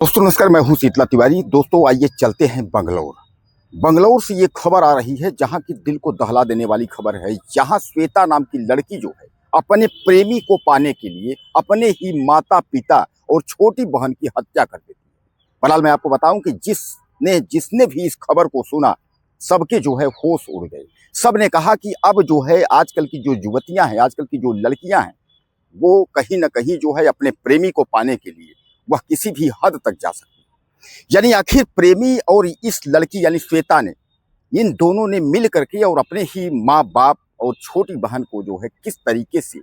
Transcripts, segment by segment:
दोस्तों नमस्कार, मैं हूं शीतला तिवारी। दोस्तों आइए चलते हैं बंगलौर। बंगलौर से ये खबर आ रही है जहां की दिल को दहला देने वाली खबर है। जहां श्वेता नाम की लड़की जो है अपने प्रेमी को पाने के लिए अपने ही माता पिता और छोटी बहन की हत्या कर देती है। फिलहाल मैं आपको बताऊं कि जिसने भी इस खबर को सुना सबके जो है होश उड़ गए। सब ने कहा कि अब जो है आजकल की जो युवतियां हैं, आजकल की जो लड़कियां हैं, वो कहीं ना कहीं जो है अपने प्रेमी को पाने के लिए वह किसी भी हद तक जा सकती है। यानी आखिर प्रेमी और इस लड़की यानी श्वेता ने, इन दोनों ने मिल करके और अपने ही माँ बाप और छोटी बहन को जो है किस तरीके से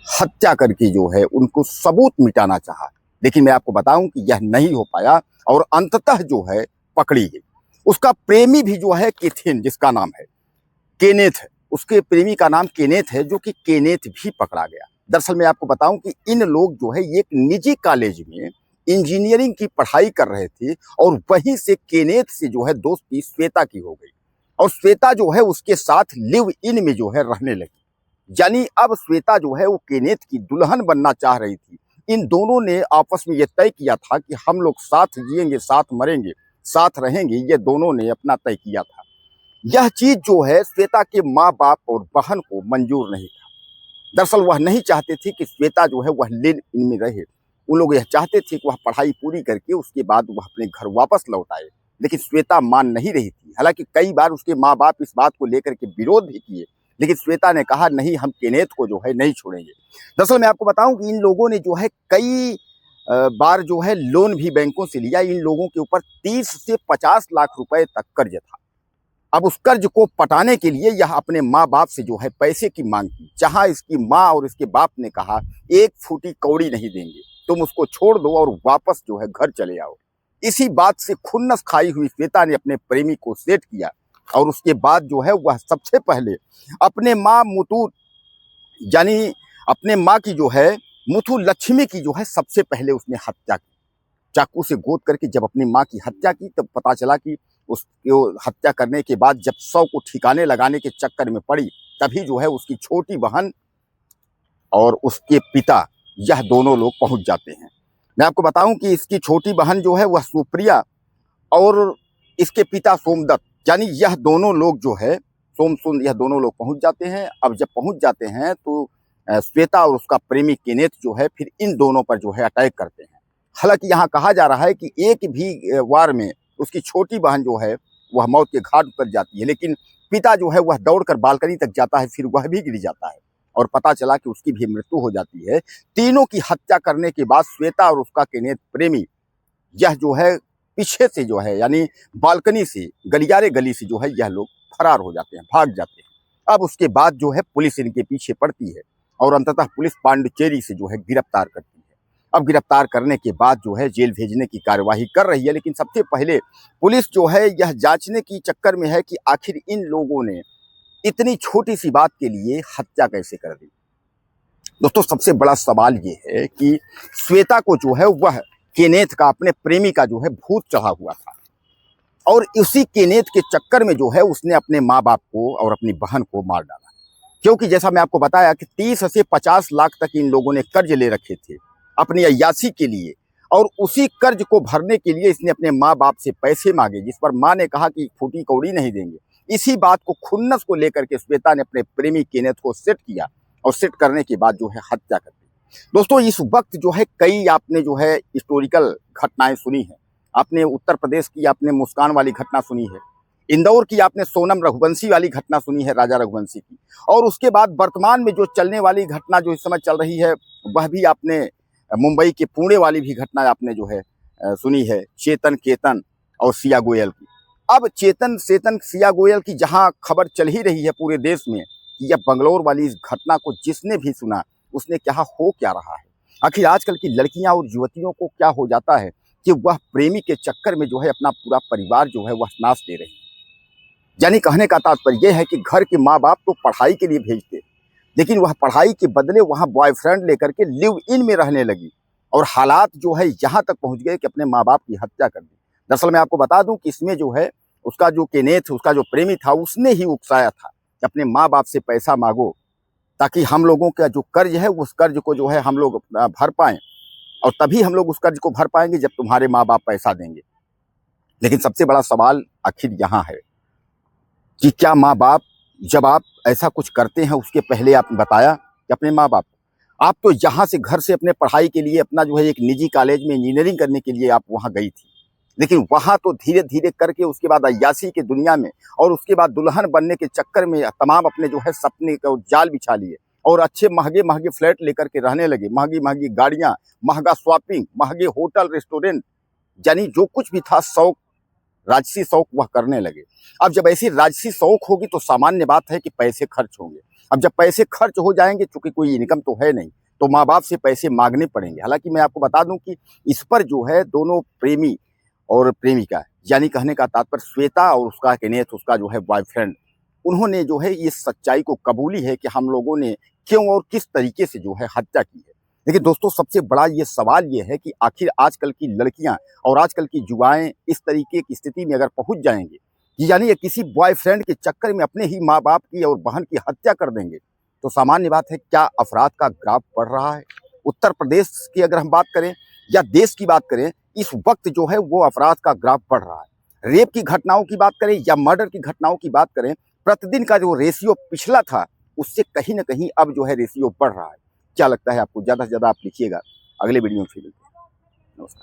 हत्या करके जो है उनको सबूत मिटाना चाहा। लेकिन मैं आपको बताऊं कि यह नहीं हो पाया और अंततः जो है पकड़ी गई। उसका प्रेमी भी जो है केथेन, जिसका नाम है केनेथ है, उसके प्रेमी का नाम केनेथ है, जो कि केनेथ भी पकड़ा गया। दरअसल मैं आपको बताऊं कि इन लोग जो है एक निजी कॉलेज में इंजीनियरिंग की पढ़ाई कर रहे थे और वहीं से केनेथ से जो है दोस्ती श्वेता की हो गई और श्वेता जो है उसके साथ लिव इन में जो है रहने लगी। यानी अब श्वेता जो है वो केनेथ की दुल्हन बनना चाह रही थी। इन दोनों ने आपस में ये तय किया था कि हम लोग साथ जिएंगे, साथ मरेंगे, साथ रहेंगे। ये दोनों ने अपना तय किया था। यह चीज जो है श्वेता के माँ बाप और बहन को मंजूर नहीं था। दरअसल वह नहीं चाहते थे कि श्वेता जो है वह लिव इन में रहे। उन लोग यह चाहते थे कि वह पढ़ाई पूरी करके उसके बाद वह अपने घर वापस लौट आए। लेकिन श्वेता मान नहीं रही थी। हालांकि कई बार उसके माँ बाप इस बात को लेकर के विरोध भी किए, लेकिन श्वेता ने कहा नहीं, हम केनेथ को जो है नहीं छोड़ेंगे। दरअसल मैं आपको बताऊं कि इन लोगों ने जो है कई बार जो है लोन भी बैंकों से लिया। इन लोगों के ऊपर 30 से 50 लाख रुपए तक कर्ज था। अब उस कर्ज को पटाने के लिए यह अपने माँ बाप से जो है पैसे की मांग की। जहां इसकी माँ और इसके बाप ने कहा एक फूटी कौड़ी नहीं देंगे, तुम उसको छोड़ दो और वापस जो है घर चले आओ। इसी बात से खुन्नस खाई हुई श्वेता ने अपने प्रेमी को सेट किया और उसके बाद जो है वह सबसे पहले अपने माँ मुथु, यानी अपने माँ की जो है मुथु लक्ष्मी की जो है सबसे पहले उसने हत्या की। चाकू से गोद करके जब अपनी माँ की हत्या की तब पता चला कि उसको हत्या करने के बाद जब शव को ठिकाने लगाने के चक्कर में पड़ी, तभी जो है उसकी छोटी बहन और उसके पिता, यह दोनों लोग पहुंच जाते हैं। मैं आपको बताऊं कि इसकी छोटी बहन जो है वह सुप्रिया और इसके पिता सोमदत्त, यानी यह दोनों लोग जो है यह दोनों लोग पहुंच जाते हैं। अब जब पहुंच जाते हैं तो श्वेता और उसका प्रेमी केनेथ जो है फिर इन दोनों पर जो है अटैक करते हैं। हालांकि यहाँ कहा जा रहा है कि एक भी वार में उसकी छोटी बहन जो है वह मौत के घाट उतर जाती है, लेकिन पिता जो है वह दौड़कर बालकनी तक जाता है, फिर वह भी गिर जाता है और पता चला कि उसकी भी मृत्यु हो जाती है। तीनों की हत्या करने के बाद श्वेता और उसका केनेथ प्रेमी यह जो है पीछे से जो है यानी बालकनी से गलियारे गली से जो है यह लोग फरार हो जाते हैं, भाग जाते हैं। अब उसके बाद जो है पुलिस इनके पीछे पड़ती है और अंततः पुलिस पांडिचेरी से जो है गिरफ्तार करती है। अब गिरफ्तार करने के बाद जो है जेल भेजने की कार्यवाही कर रही है। लेकिन सबसे पहले पुलिस जो है यह जांचने की चक्कर में है कि आखिर इन लोगों ने इतनी छोटी सी बात के लिए हत्या कैसे कर दी। दोस्तों सबसे बड़ा सवाल ये है कि श्वेता को जो है वह केनेथ का, अपने प्रेमी का जो है भूत चढ़ा हुआ था और उसी केनेथ के चक्कर में जो है उसने अपने माँ बाप को और अपनी बहन को मार डाला। क्योंकि जैसा मैं आपको बताया कि 30 से 50 लाख तक इन लोगों ने कर्ज ले रखे थे अपनी अय्याशी के लिए और उसी कर्ज को भरने के लिए इसने अपने माँ बाप से पैसे मांगे, जिस पर माँ ने कहा कि फूटी कौड़ी नहीं देंगे। इसी बात को खुन्नस को लेकर के श्वेता ने अपने प्रेमी केनेथ को सेट किया और सेट करने के बाद जो है हत्या कर दी। दोस्तों इस वक्त जो है कई आपने जो है हिस्टोरिकल घटनाएं सुनी है। आपने उत्तर प्रदेश की आपने मुस्कान वाली घटना सुनी है, इंदौर की आपने सोनम रघुवंशी वाली घटना सुनी है, राजा रघुवंशी की, और उसके बाद वर्तमान में जो चलने वाली घटना जो इस समय चल रही है वह भी आपने मुंबई के पुणे वाली भी घटना आपने जो है सुनी है, चेतन केतन और सिया गोयल की। अब चेतन सिया गोयल की जहां खबर चल ही रही है पूरे देश में कि यह बंगलौर वाली इस घटना को जिसने भी सुना उसने क्या हो क्या रहा है। आखिर आजकल की लड़कियां और युवतियों को क्या हो जाता है कि वह प्रेमी के चक्कर में जो है अपना पूरा परिवार जो है वह नाश दे रही है। यानी कहने का तात्पर्य यह है कि घर के माँ बाप तो पढ़ाई के लिए भेजते, लेकिन वह पढ़ाई के बदले वहाँ बॉयफ्रेंड लेकर के लिव इन में रहने लगी और हालात जो है यहाँ तक पहुँच गए कि अपने माँ बाप की हत्या कर दी। दरअसल मैं आपको बता दूं कि इसमें जो है उसका जो केनेथ, उसका जो प्रेमी था, उसने ही उकसाया था कि अपने माँ बाप से पैसा मांगो ताकि हम लोगों का जो कर्ज है उस कर्ज को जो है हम लोग भर पाएं और तभी हम लोग उस कर्ज को भर पाएंगे जब तुम्हारे माँ बाप पैसा देंगे। लेकिन सबसे बड़ा सवाल आखिर यहाँ है कि क्या माँ बाप, जब आप ऐसा कुछ करते हैं उसके पहले आपने बताया कि अपने माँ बाप, आप तो यहाँ से घर से अपने पढ़ाई के लिए अपना जो है एक निजी कॉलेज में इंजीनियरिंग करने के लिए आप वहाँ गई थी, लेकिन वहाँ तो धीरे धीरे करके उसके बाद अय्यासी की दुनिया में और उसके बाद दुल्हन बनने के चक्कर में तमाम अपने जो है सपने का जाल बिछा लिए और अच्छे महंगे महंगे फ्लैट लेकर के रहने लगे, महंगी महंगी गाड़ियाँ, महंगा शॉपिंग, महंगे होटल रेस्टोरेंट, यानी जो कुछ भी था शौक, राजसी शौक वह करने लगे। अब जब ऐसी राजसी शौक होगी तो सामान्य बात है कि पैसे खर्च होंगे। अब जब पैसे खर्च हो जाएंगे, चूंकि कोई इनकम तो है नहीं, तो माँ बाप से पैसे मांगने पड़ेंगे। हालांकि मैं आपको बता दूं कि इस पर जो है दोनों प्रेमी और प्रेमिका, यानी कहने का तात्पर्य श्वेता और उसका केनेथ, उसका जो है बॉयफ्रेंड, उन्होंने जो है इस सच्चाई को कबूली है कि हम लोगों ने क्यों और किस तरीके से जो है हत्या की है। लेकिन दोस्तों सबसे बड़ा ये सवाल ये है कि आखिर आजकल की लड़कियां और आजकल की युवाएं इस तरीके की स्थिति में अगर पहुंच जाएंगे कि यानी ये किसी बॉयफ्रेंड के चक्कर में अपने ही माँ बाप की और बहन की हत्या कर देंगे, तो सामान्य बात है क्या अपराध का ग्राफ बढ़ रहा है। उत्तर प्रदेश की अगर हम बात करें या देश की बात करें, इस वक्त जो है वो अपराध का ग्राफ बढ़ रहा है। रेप की घटनाओं की बात करें या मर्डर की घटनाओं की बात करें, प्रतिदिन का जो रेशियो पिछला था उससे कहीं ना कहीं अब जो है रेशियो बढ़ रहा है। क्या लगता है आपको? ज़्यादा से ज़्यादा आप लिखिएगा। अगले वीडियो में फिर मिलते हैं। नमस्कार।